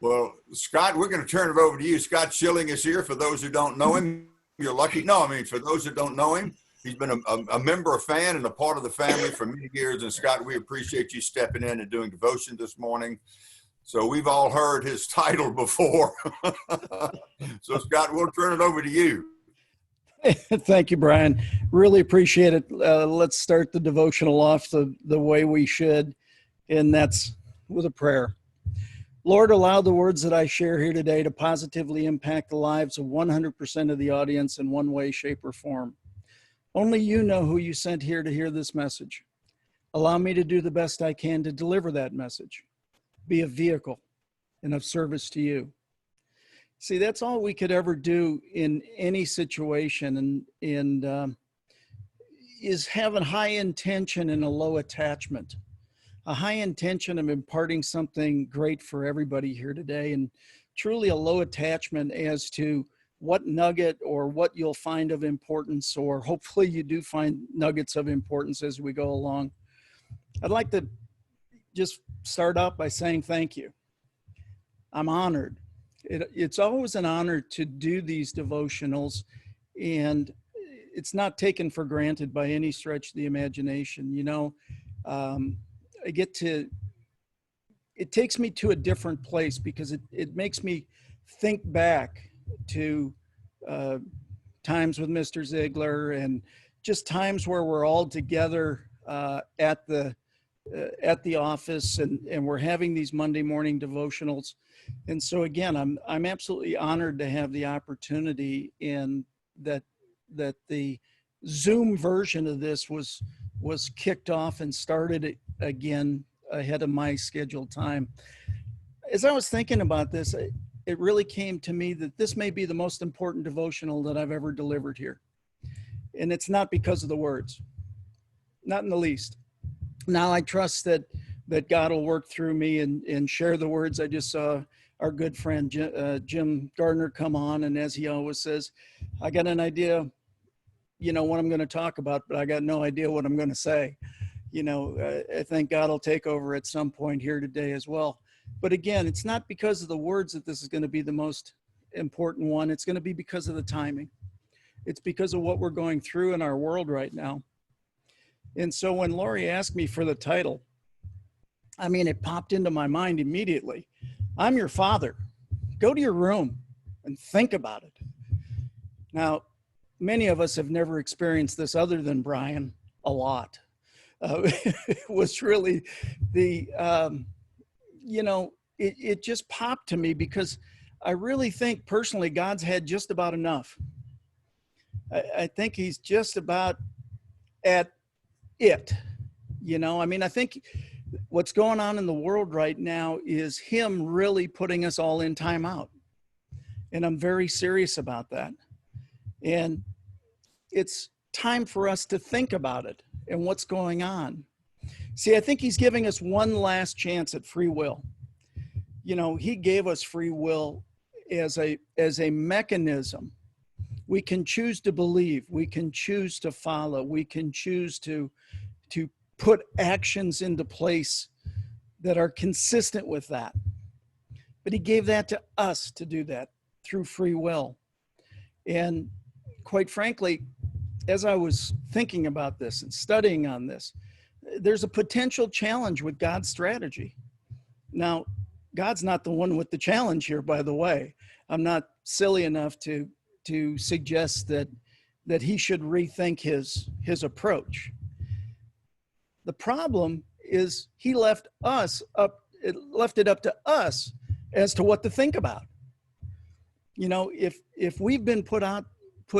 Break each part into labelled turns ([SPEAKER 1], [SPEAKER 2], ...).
[SPEAKER 1] Well, Scott, we're going to turn it over to you. Scott Schilling is here. For those who don't know him, you're lucky. No, I mean, for those that don't know him, he's been a member, a fan, and a part of the family for many years. And Scott, we appreciate you stepping in and doing devotion this morning. So we've all heard his title before. So Scott, we'll turn it over to you.
[SPEAKER 2] Thank you, Brian. Really appreciate it. Let's start the devotional off the way we should, and that's with a prayer. Lord, allow the words that I share here today to positively impact the lives of 100% of the audience in one way, shape, or form. Only you know who you sent here to hear this message. Allow me to do the best I can to deliver that message, be a vehicle and of service to you. See, that's all we could ever do in any situation, and is have a high intention and a low attachment. A high intention of imparting something great for everybody here today, and truly a low attachment as to what nugget or what you'll find of importance, or hopefully you do find nuggets of importance as we go along. I'd like to just start out by saying thank you. I'm honored. It's always an honor to do these devotionals, and it's not taken for granted by any stretch of the imagination. You know, it takes me to a different place because it makes me think back to times with Mr. Ziglar, and just times where we're all together at the office, and we're having these Monday morning devotionals. And so again, I'm absolutely honored to have the opportunity, in that the Zoom version of this was kicked off and started again ahead of my scheduled time. As I was thinking about this, it really came to me that this may be the most important devotional that I've ever delivered here. And it's not because of the words, not in the least. Now I trust that God will work through me and share the words. I just saw our good friend Jim Gardner come on, and as he always says, I got an idea, you know, what I'm going to talk about, but I got no idea what I'm going to say. You know, I think God will take over at some point here today as well. But again, it's not because of the words that this is going to be the most important one. It's going to be because of the timing. It's because of what we're going through in our world right now. And so when Lori asked me for the title, I mean, it popped into my mind immediately. I'm your father. Go to your room and think about it. Now, many of us have never experienced this other than Brian a lot. It was really it just popped to me because I really think personally God's had just about enough. I think he's just about at it. You know, I mean, I think what's going on in the world right now is him really putting us all in timeout. And I'm very serious about that. And it's time for us to think about it and what's going on. See, I think he's giving us one last chance at free will. You know, he gave us free will as a mechanism. We can choose to believe, we can choose to follow, we can choose to put actions into place that are consistent with that. But he gave that to us to do that through free will. And quite frankly, as I was thinking about this and studying on this, there's a potential challenge with God's strategy. Now, God's not the one with the challenge here, by the way. I'm not silly enough to suggest that he should rethink his approach. The problem is he left it up to us as to what to think about. You know, if we've been put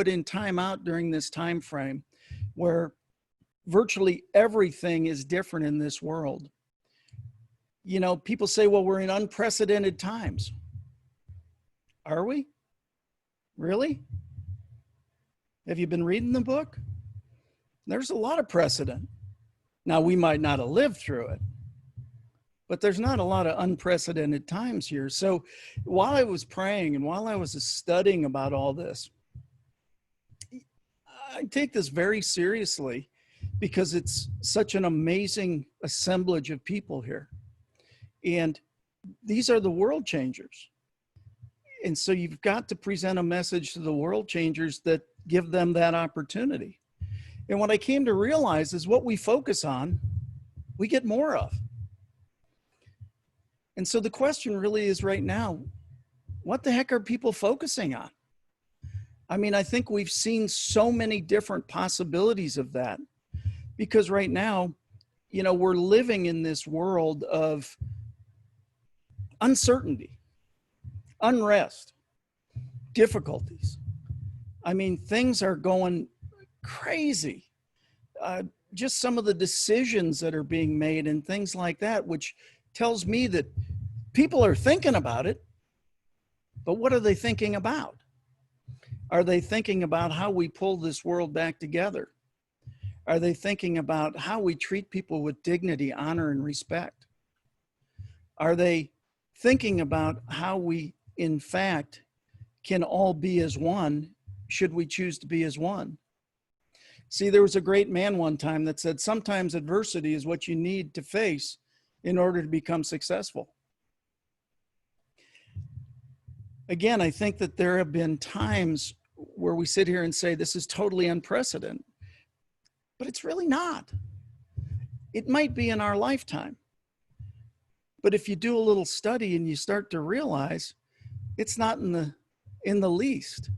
[SPEAKER 2] in time out during this time frame where virtually everything is different in this world, you know, people say, well, we're in unprecedented times. Are we? Really? Have you been reading the book? There's a lot of precedent. Now, we might not have lived through it, but there's not a lot of unprecedented times here. So while I was praying and while I was studying about all this, I take this very seriously because it's such an amazing assemblage of people here. And these are the world changers. And so you've got to present a message to the world changers that give them that opportunity. And what I came to realize is what we focus on, we get more of. And so the question really is right now, what the heck are people focusing on? I mean, I think we've seen so many different possibilities of that, because right now, you know, we're living in this world of uncertainty, unrest, difficulties. I mean, things are going crazy. Just some of the decisions that are being made and things like that, which tells me that people are thinking about it, but what are they thinking about? Are they thinking about how we pull this world back together? Are they thinking about how we treat people with dignity, honor, and respect? Are they thinking about how we, in fact, can all be as one, should we choose to be as one? See, there was a great man one time that said, sometimes adversity is what you need to face in order to become successful. Again, I think that there have been times where we sit here and say, this is totally unprecedented, but it's really not. It might be in our lifetime. But if you do a little study and you start to realize it's not in the least.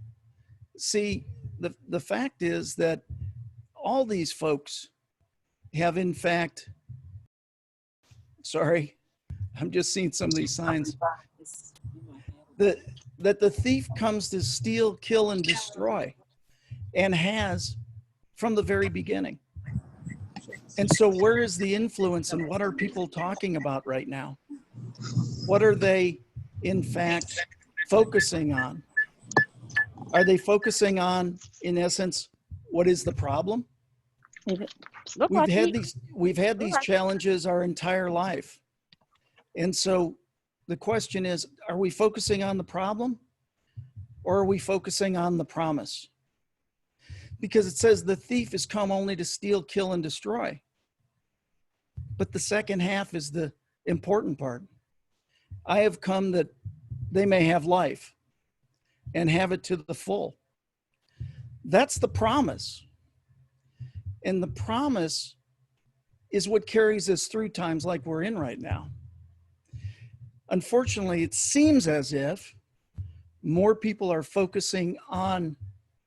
[SPEAKER 2] See, the fact is that all these folks have, in fact, sorry, I'm just seeing some of these signs, that the thief comes to steal, kill, and destroy, and has from the very beginning. And so where is the influence, and what are people talking about right now? What are they, in fact, focusing on? Are they focusing on, in essence, what is the problem? We've had these challenges our entire life. And so the question is, are we focusing on the problem, or are we focusing on the promise? Because it says the thief has come only to steal, kill, and destroy. But the second half is the important part. I have come that they may have life and have it to the full. That's the promise. And the promise is what carries us through times like we're in right now. Unfortunately, it seems as if more people are focusing on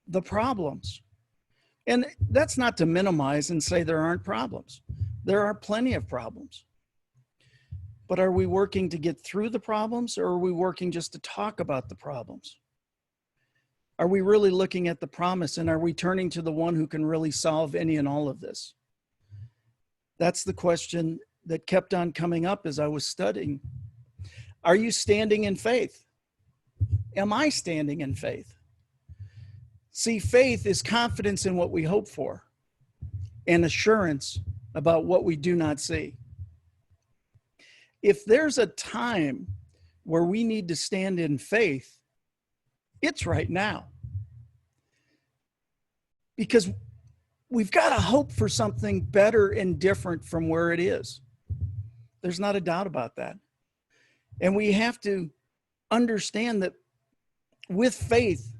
[SPEAKER 2] the problems. And that's not to minimize and say there aren't problems. There are plenty of problems. But are we working to get through the problems, or are we working just to talk about the problems? Are we really looking at the promise, and are we turning to the one who can really solve any and all of this? That's the question that kept on coming up as I was studying. Are you standing in faith? Am I standing in faith? See, faith is confidence in what we hope for and assurance about what we do not see. If there's a time where we need to stand in faith, it's right now. Because we've got to hope for something better and different from where it is. There's not a doubt about that. And we have to understand that with faith,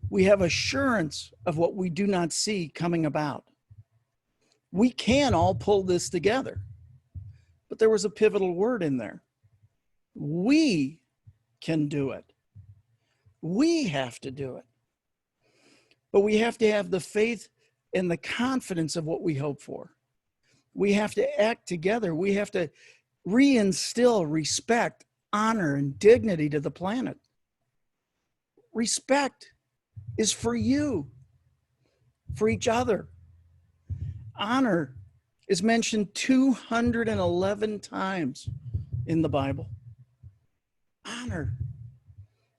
[SPEAKER 2] we have assurance of what we do not see coming about. We can all pull this together. But there was a pivotal word in there. We can do it. We have to do it. But we have to have the faith and the confidence of what we hope for. We have to act together. We have to reinstill respect, honor, and dignity to the planet. Respect is for you, for each other. Honor is mentioned 211 times in the Bible. Honor.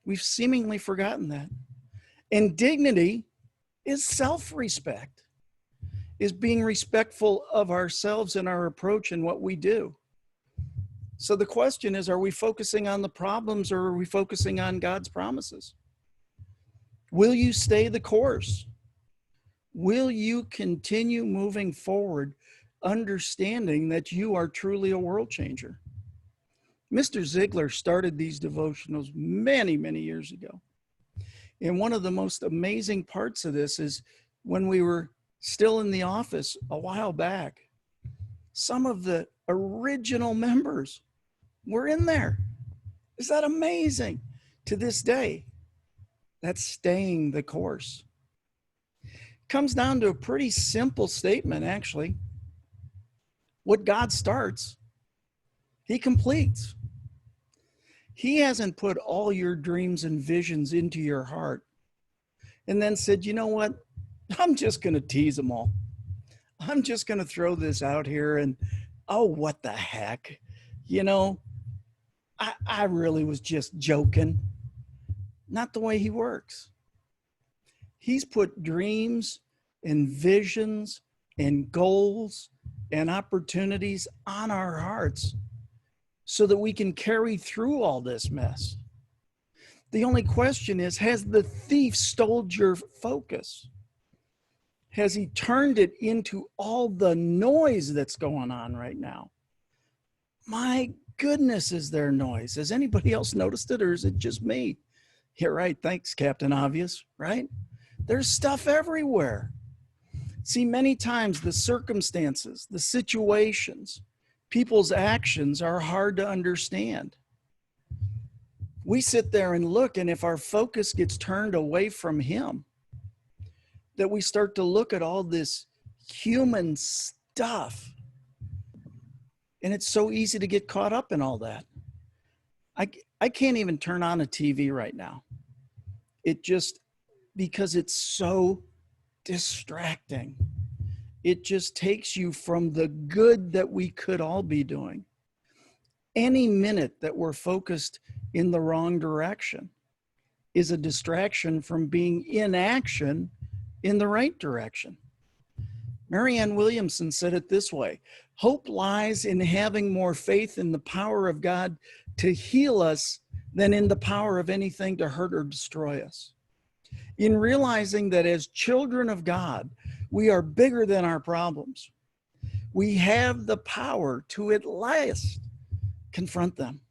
[SPEAKER 2] We've seemingly forgotten that. And dignity is self-respect, is being respectful of ourselves and our approach and what we do. So the question is, are we focusing on the problems, or are we focusing on God's promises? Will you stay the course? Will you continue moving forward, understanding that you are truly a world changer? Mr. Ziglar started these devotionals many, many years ago. And one of the most amazing parts of this is when we were still in the office a while back, some of the original members were in there. Is that amazing? To this day, that's staying the course. Comes down to a pretty simple statement, actually. What God starts, he completes. He hasn't put all your dreams and visions into your heart and then said, you know what? I'm just going to tease them all. I'm just going to throw this out here and, oh, what the heck? You know, I really was just joking. Not the way he works. He's put dreams and visions and goals and opportunities on our hearts so that we can carry through all this mess. The only question is, has the thief stolen your focus? Has he turned it into all the noise that's going on right now? My goodness, is there noise? Has anybody else noticed it, or is it just me? You're right. Thanks, Captain Obvious, right? There's stuff everywhere. See, many times the circumstances, the situations, people's actions are hard to understand. We sit there and look, and if our focus gets turned away from him, that we start to look at all this human stuff. And it's so easy to get caught up in all that. I can't even turn on a TV right now. It just, because it's so distracting. It just takes you from the good that we could all be doing. Any minute that we're focused in the wrong direction is a distraction from being in action in the right direction. Marianne Williamson said it this way: hope lies in having more faith in the power of God to heal us than in the power of anything to hurt or destroy us. In realizing that as children of God, we are bigger than our problems. We have the power to at last confront them.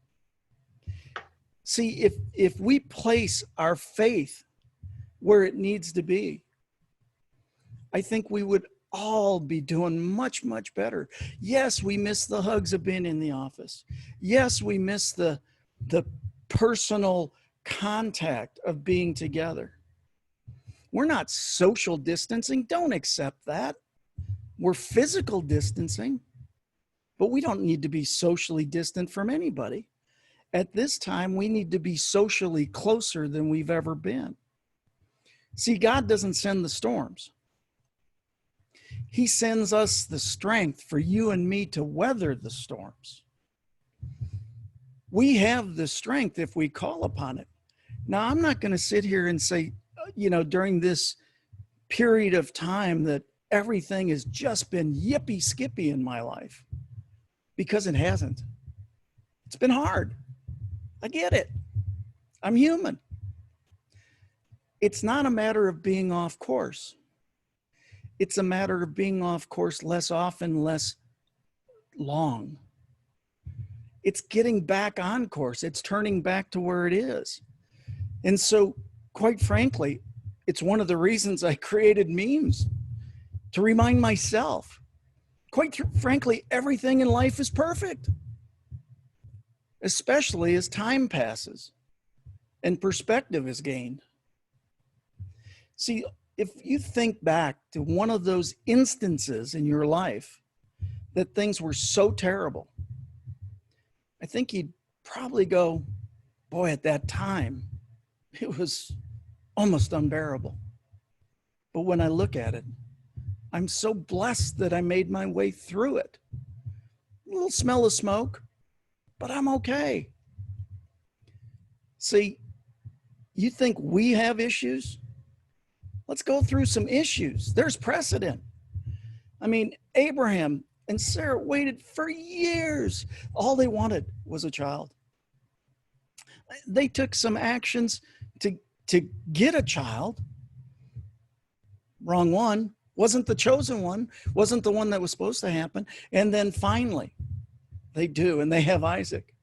[SPEAKER 2] See, if we place our faith where it needs to be, I think we would all be doing much, much better. Yes, we miss the hugs of being in the office. Yes, we miss the personal contact of being together. We're not social distancing. Don't accept that. We're physical distancing, but we don't need to be socially distant from anybody. At this time, we need to be socially closer than we've ever been. See, God doesn't send the storms. He sends us the strength for you and me to weather the storms. We have the strength if we call upon it. Now, I'm not going to sit here and say, during this period of time that everything has just been yippee skippy in my life, because it hasn't. It's been hard. I get it. I'm human. It's not a matter of being off course. It's a matter of being off course less often, less long. It's getting back on course. It's turning back to where it is. And so, quite frankly, it's one of the reasons I created memes, to remind myself. Quite frankly, everything in life is perfect, especially as time passes and perspective is gained. See, if you think back to one of those instances in your life that things were so terrible, I think you'd probably go, boy, at that time, it was almost unbearable. But when I look at it, I'm so blessed that I made my way through it. A little smell of smoke, but I'm okay. See, you think we have issues? Let's go through some issues. There's precedent. I mean, Abraham and Sarah waited for years. All they wanted was a child. They took some actions to get a child. Wrong one. Wasn't the chosen one. Wasn't the one that was supposed to happen. And then finally, they do, and they have Isaac.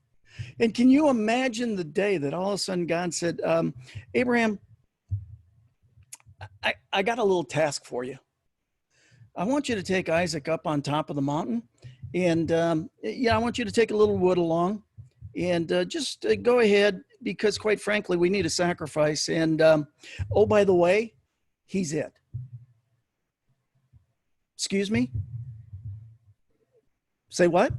[SPEAKER 2] And can you imagine the day that all of a sudden God said, Abraham, I got a little task for you. I want you to take Isaac up on top of the mountain. And I want you to take a little wood along and just go ahead, because quite frankly, we need a sacrifice. And oh, by the way, he's it. Excuse me? Say what?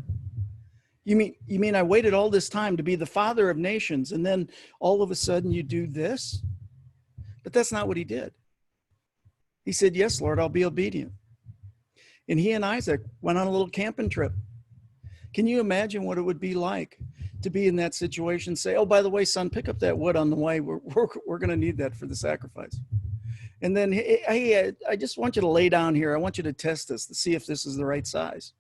[SPEAKER 2] You mean I waited all this time to be the father of nations, and then all of a sudden you do this? But that's not what he did. He said, yes, Lord, I'll be obedient. And he and Isaac went on a little camping trip. Can you imagine what it would be like to be in that situation? Say, oh, by the way, son, pick up that wood on the way. We're going to need that for the sacrifice. And then, hey, I just want you to lay down here. I want you to test this to see if this is the right size.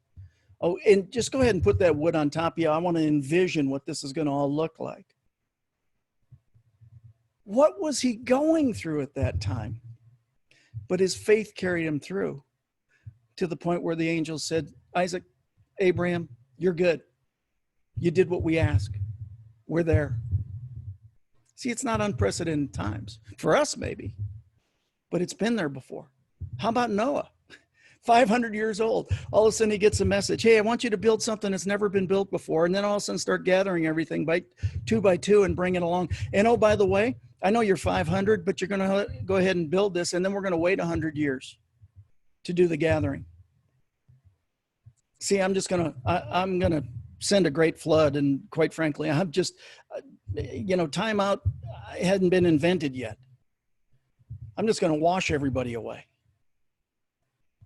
[SPEAKER 2] Oh, and just go ahead and put that wood on top of you. I want to envision what this is going to all look like. What was he going through at that time? But his faith carried him through to the point where the angel said, Isaac, Abraham, you're good. You did what we asked. We're there. See, it's not unprecedented times. For us, maybe. But it's been there before. How about Noah? 500 years old. All of a sudden he gets a message. Hey, I want you to build something that's never been built before. And then all of a sudden start gathering everything by two and bring it along. And oh, by the way, I know you're 500, but you're going to go ahead and build this. And then we're going to wait 100 years to do the gathering. See, I'm going to send a great flood. And quite frankly, I'm just, timeout hadn't been invented yet. I'm just going to wash everybody away.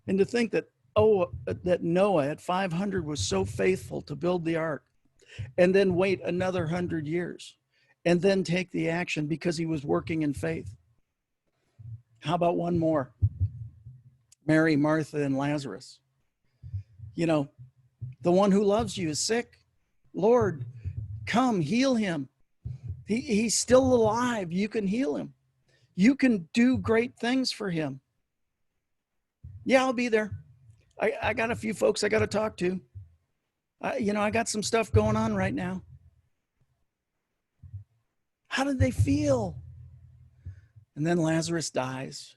[SPEAKER 2] And to think that, that Noah at 500 was so faithful to build the ark and then wait another 100 years and then take the action because he was working in faith. How about one more? Mary, Martha, and Lazarus. The one who loves you is sick. Lord, come heal him. He's still alive. You can heal him. You can do great things for him. Yeah, I'll be there. I got a few folks I got to talk to. I got some stuff going on right now. How did they feel? And then Lazarus dies.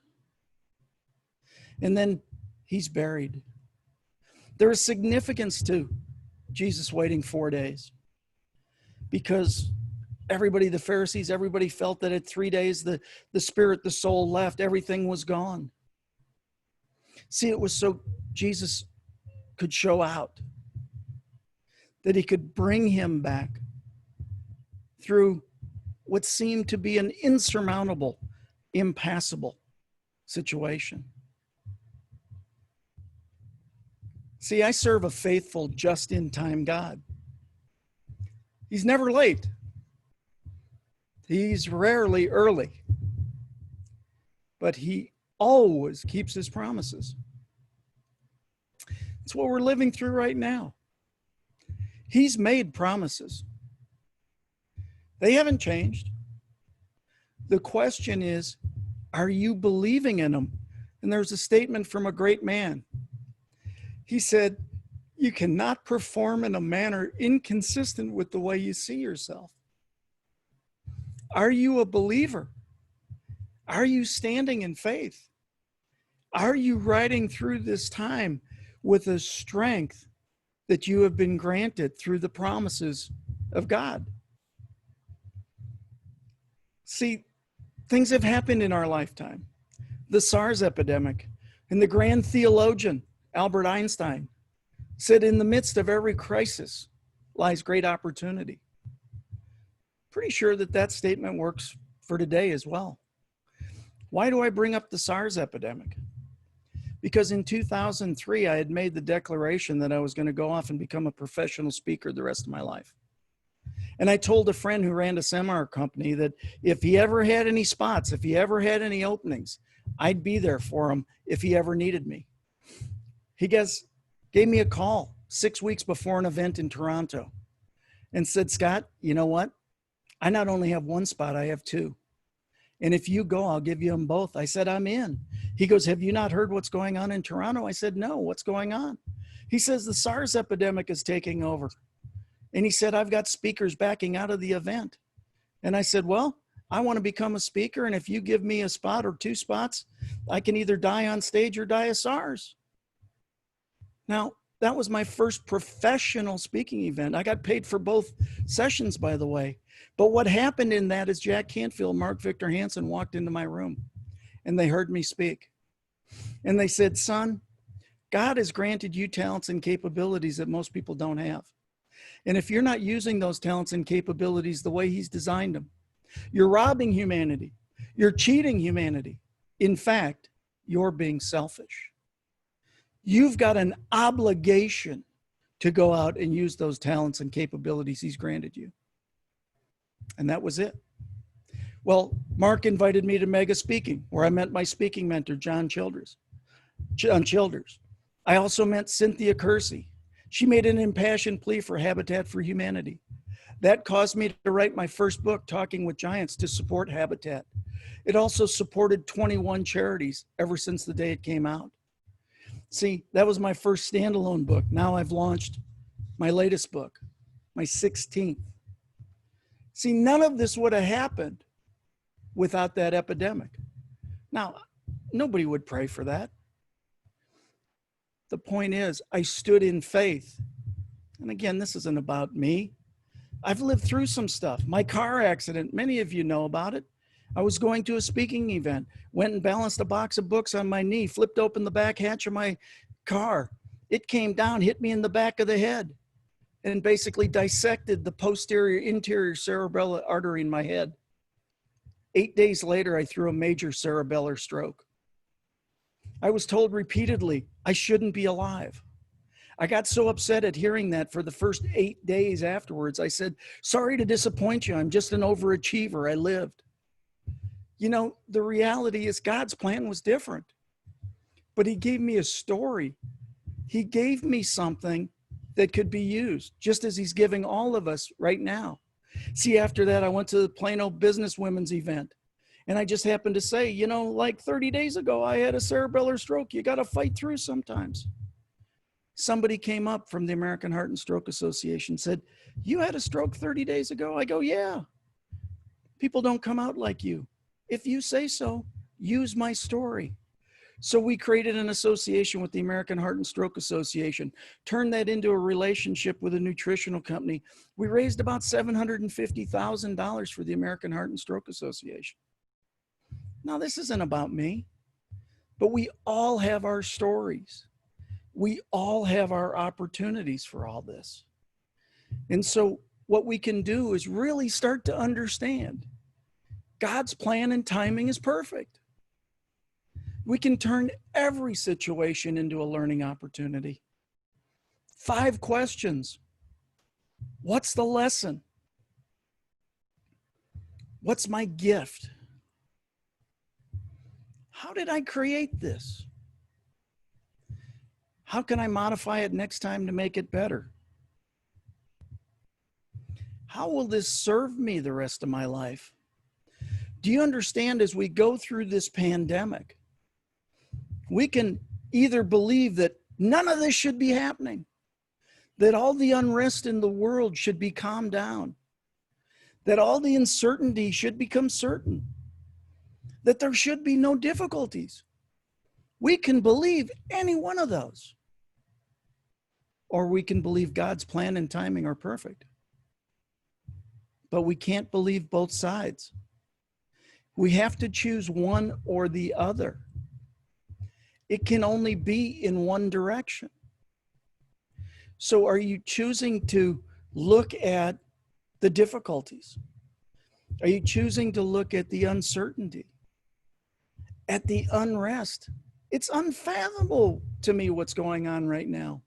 [SPEAKER 2] And then he's buried. There is significance to Jesus waiting 4 days because everybody, the Pharisees, everybody felt that at 3 days, the spirit, the soul left, everything was gone. See, it was so Jesus could show out, that he could bring him back through what seemed to be an insurmountable, impassable situation. See, I serve a faithful, just-in-time God. He's never late. He's rarely early. But he always keeps his promises. It's what we're living through right now. He's made promises. They haven't changed. The question is, are you believing in them? And there's a statement from a great man. He said, you cannot perform in a manner inconsistent with the way you see yourself. Are you a believer? Are you standing in faith? Are you riding through this time with a strength that you have been granted through the promises of God? See, things have happened in our lifetime. The SARS epidemic, and the grand theologian, Albert Einstein, said in the midst of every crisis lies great opportunity. Pretty sure that statement works for today as well. Why do I bring up the SARS epidemic? Because in 2003, I had made the declaration that I was going to go off and become a professional speaker the rest of my life. And I told a friend who ran a seminar company that if he ever had any spots, if he ever had any openings, I'd be there for him if he ever needed me. He gave me a call 6 weeks before an event in Toronto and said, Scott, you know what? I not only have one spot, I have two. And if you go, I'll give you them both. I said, I'm in. He goes, have you not heard what's going on in Toronto? I said, no, what's going on? He says, the SARS epidemic is taking over. And he said, I've got speakers backing out of the event. And I said, well, I want to become a speaker. And if you give me a spot or 2 spots, I can either die on stage or die of SARS. Now, that was my first professional speaking event. I got paid for both sessions, by the way. But what happened in that is Jack Canfield, Mark Victor Hansen walked into my room and they heard me speak. And they said, son, God has granted you talents and capabilities that most people don't have. And if you're not using those talents and capabilities the way he's designed them, you're robbing humanity. You're cheating humanity. In fact, you're being selfish. You've got an obligation to go out and use those talents and capabilities he's granted you. And that was it. Well, Mark invited me to Mega Speaking, where I met my speaking mentor, John Childers. I also met Cynthia Kersey. She made an impassioned plea for Habitat for Humanity. That caused me to write my first book, Talking with Giants, to support Habitat. It also supported 21 charities ever since the day it came out. See, that was my first standalone book. Now I've launched my latest book, my 16th. See, none of this would have happened without that epidemic. Now, nobody would pray for that. The point is, I stood in faith. And again, this isn't about me. I've lived through some stuff. My car accident, many of you know about it. I was going to a speaking event, went and balanced a box of books on my knee, flipped open the back hatch of my car. It came down, hit me in the back of the head, and basically dissected the posterior interior cerebellar artery in my head. 8 days later, I threw a major cerebellar stroke. I was told repeatedly I shouldn't be alive. I got so upset at hearing that for the first 8 days afterwards. I said, sorry to disappoint you. I'm just an overachiever. I lived. You know, the reality is God's plan was different. But he gave me a story. He gave me something that could be used, just as he's giving all of us right now. See, after that, I went to the Plano Business Women's event. And I just happened to say, you know, like 30 days ago, I had a cerebellar stroke. You got to fight through sometimes. Somebody came up from the American Heart and Stroke Association, said, you had a stroke 30 days ago? I go, yeah. People don't come out like you. If you say so, use my story. So we created an association with the American Heart and Stroke Association, turned that into a relationship with a nutritional company. We raised about $750,000 for the American Heart and Stroke Association. Now, this isn't about me, but we all have our stories. We all have our opportunities for all this. And so what we can do is really start to understand God's plan and timing is perfect. We can turn every situation into a learning opportunity. 5 questions. What's the lesson? What's my gift? How did I create this? How can I modify it next time to make it better? How will this serve me the rest of my life? Do you understand, as we go through this pandemic, we can either believe that none of this should be happening, that all the unrest in the world should be calmed down, that all the uncertainty should become certain, that there should be no difficulties. We can believe any one of those. Or we can believe God's plan and timing are perfect. But we can't believe both sides. We have to choose one or the other. It can only be in one direction. So are you choosing to look at the difficulties? Are you choosing to look at the uncertainty, at the unrest? It's unfathomable to me what's going on right now.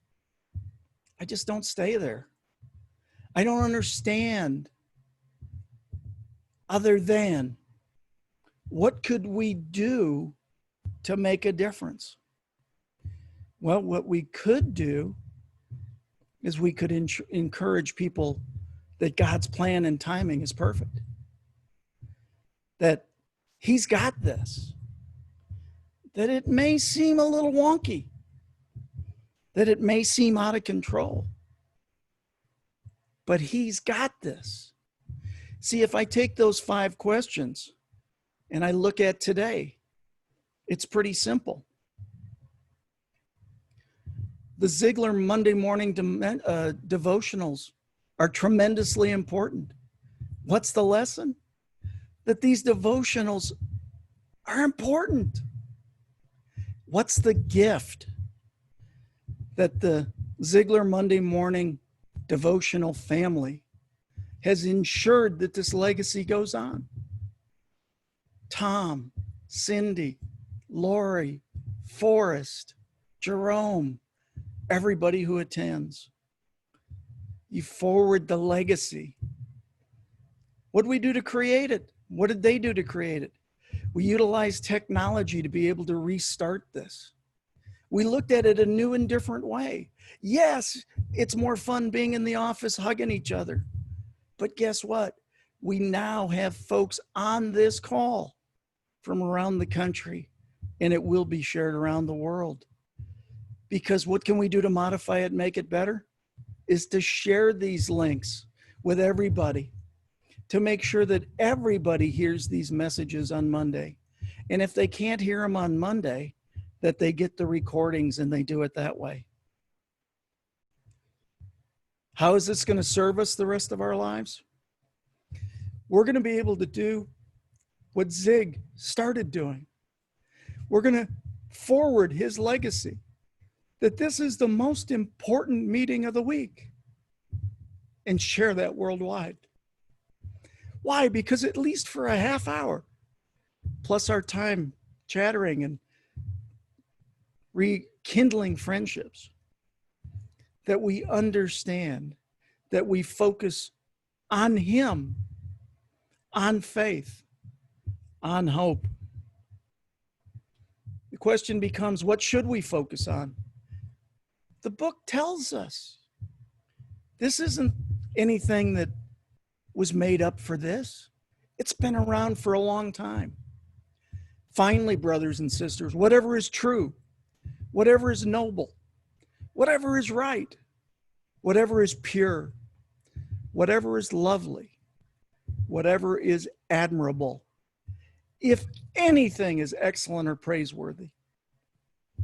[SPEAKER 2] I just don't stay there. I don't understand, other than what could we do to make a difference? Well, what we could do is we could encourage people that God's plan and timing is perfect, that he's got this, that it may seem a little wonky, that it may seem out of control, but he's got this. See, if I take those 5 questions and I look at today, it's pretty simple. The Ziglar Monday morning devotionals are tremendously important. What's the lesson? That these devotionals are important. What's the gift that the Ziglar Monday morning devotional family has ensured that this legacy goes on? Tom, Cindy, Lori, Forrest, Jerome, everybody who attends. You forward the legacy. What did we do to create it? What did they do to create it? We utilized technology to be able to restart this. We looked at it a new and different way. Yes, it's more fun being in the office hugging each other. But guess what? We now have folks on this call from around the country, and it will be shared around the world. Because what can we do to modify it, make it better? Is to share these links with everybody, to make sure that everybody hears these messages on Monday. And if they can't hear them on Monday, that they get the recordings and they do it that way. How is this going to serve us the rest of our lives? We're going to be able to do what Zig started doing. We're going to forward his legacy, that this is the most important meeting of the week, and share that worldwide. Why? Because at least for a half hour, plus our time chattering and rekindling friendships, that we understand, that we focus on him, on faith, on hope. The question becomes, what should we focus on? The book tells us. This isn't anything that was made up for this. It's been around for a long time. Finally, brothers and sisters, whatever is true, whatever is noble, whatever is right, whatever is pure, whatever is lovely, whatever is admirable, if anything is excellent or praiseworthy,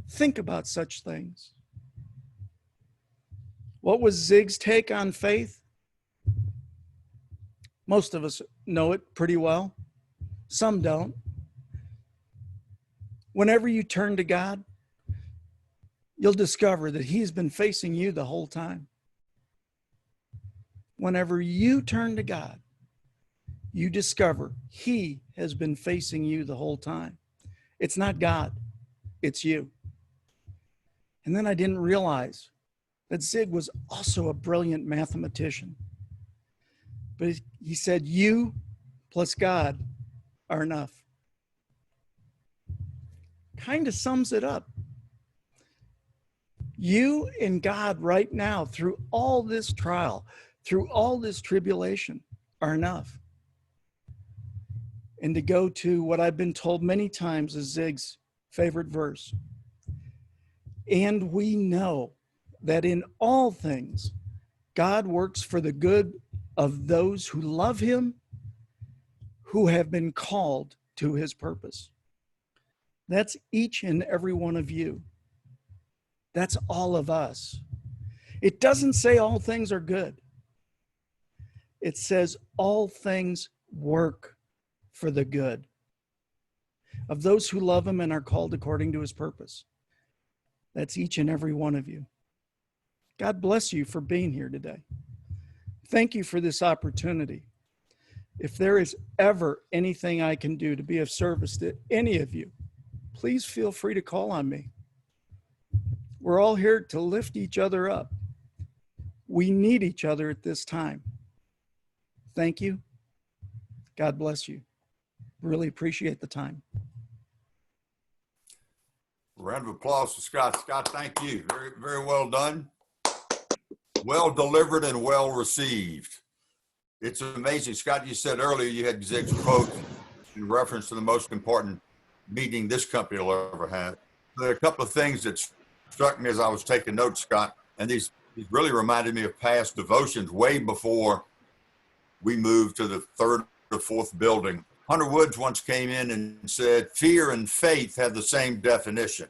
[SPEAKER 2] think about such things. What was Zig's take on faith? Most of us know it pretty well. Some don't. Whenever you turn to God, you'll discover that he's been facing you the whole time. Whenever you turn to God, you discover he has been facing you the whole time. It's not God, it's you. And then I didn't realize that Zig was also a brilliant mathematician. But he said, you plus God are enough. Kind of sums it up. You and God right now, through all this trial, through all this tribulation, are enough. And to go to what I've been told many times is Zig's favorite verse. And we know that in all things, God works for the good of those who love him, who have been called to his purpose. That's each and every one of you. That's all of us. It doesn't say all things are good. It says all things work for the good of those who love him and are called according to his purpose. That's each and every one of you. God bless you for being here today. Thank you for this opportunity. If there is ever anything I can do to be of service to any of you, please feel free to call on me. We're all here to lift each other up. We need each other at this time. Thank you. God bless you. Really appreciate the time.
[SPEAKER 1] Round of applause for Scott. Scott, thank you. Very, very well done. Well delivered and well received. It's amazing. Scott, you said earlier you had Zig's quote in reference to the most important meeting this company will ever have. There are a couple of things that struck me as I was taking notes, Scott, and these He's really reminded me of past devotions way before we moved to the third or fourth building. Hunter Woods once came in and said, fear and faith have the same definition.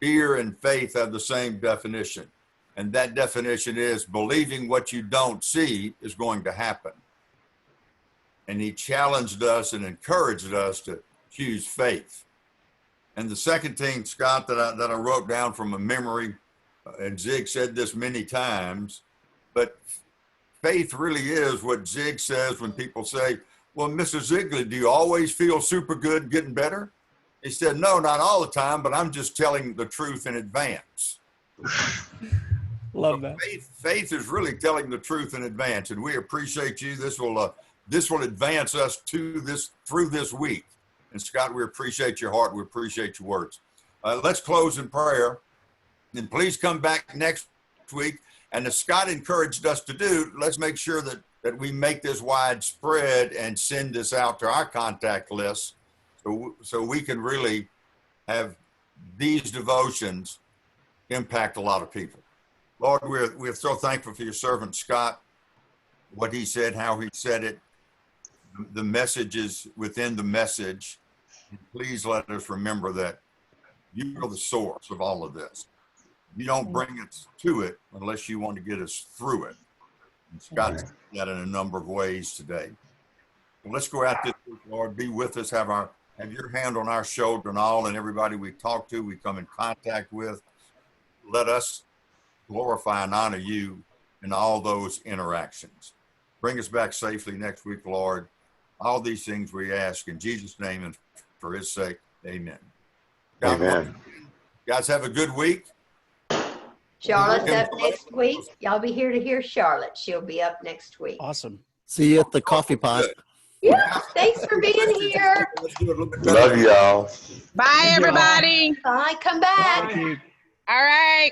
[SPEAKER 1] Fear and faith have the same definition. And that definition is believing what you don't see is going to happen. And he challenged us and encouraged us to choose faith. And the second thing, Scott, that I wrote down from a memory, and Zig said this many times, but faith really is what Zig says when people say, well, Mr. Ziglar, do you always feel super good, getting better? He said, no, not all the time, but I'm just telling the truth in advance.
[SPEAKER 2] Love that.
[SPEAKER 1] Faith is really telling the truth in advance, and we appreciate you. This will advance us through this week. And Scott, we appreciate your heart. We appreciate your words. Let's close in prayer, and please come back next week. And as Scott encouraged us to do, let's make sure that we make this widespread and send this out to our contact list, so we can really have these devotions impact a lot of people. Lord, we're so thankful for your servant, Scott, what he said, how he said it, the messages within the message. Please let us remember that you are the source of all of this. You don't bring us to it unless you want to get us through it. And Scott said that in a number of ways today. Well, let's go out this week, Lord. Be with us. Have your hand on our shoulder and all, and everybody we talk to, we come in contact with. Let us glorify and honor you in all those interactions. Bring us back safely next week, Lord. All these things we ask in Jesus' name and for his sake. Amen. God bless you. Guys, have a good week.
[SPEAKER 3] Charlotte's up next week. Y'all be here to hear Charlotte. She'll be up next week.
[SPEAKER 2] Awesome.
[SPEAKER 4] See you at the coffee pot.
[SPEAKER 3] Yeah, thanks for being here.
[SPEAKER 5] Love y'all.
[SPEAKER 6] Bye, everybody.
[SPEAKER 3] Bye, come back.
[SPEAKER 2] Thank you.
[SPEAKER 6] All right.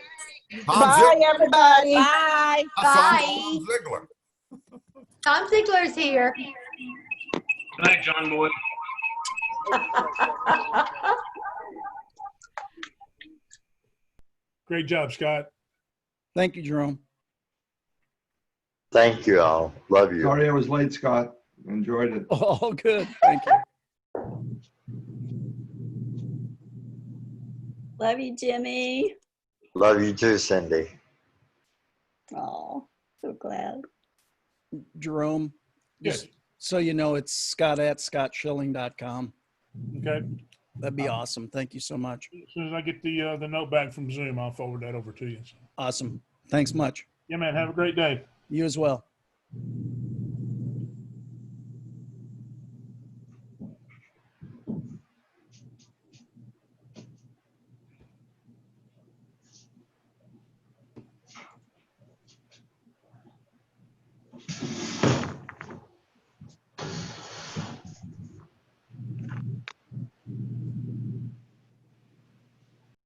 [SPEAKER 7] Bye, everybody.
[SPEAKER 6] Bye.
[SPEAKER 3] Bye.
[SPEAKER 1] Ziglar.
[SPEAKER 3] Tom Ziglar's here.
[SPEAKER 8] Good night, John Boy.
[SPEAKER 9] Great job, Scott.
[SPEAKER 2] Thank you, Jerome.
[SPEAKER 5] Thank you all. Love you.
[SPEAKER 10] Sorry I was late, Scott. Enjoyed it.
[SPEAKER 2] All good. Thank you.
[SPEAKER 7] Love you, Jimmy.
[SPEAKER 5] Love you too, Cindy.
[SPEAKER 7] Oh, so glad.
[SPEAKER 2] Jerome,
[SPEAKER 9] Yes.
[SPEAKER 2] just so you know, it's scott@scottschilling.com.
[SPEAKER 9] Okay.
[SPEAKER 2] That'd be awesome. Thank you so much.
[SPEAKER 9] As soon as I get the note back from Zoom, I'll forward that over to you. So,
[SPEAKER 2] Awesome. Thanks much.
[SPEAKER 9] yeah, man. Have a great day.
[SPEAKER 2] You as well.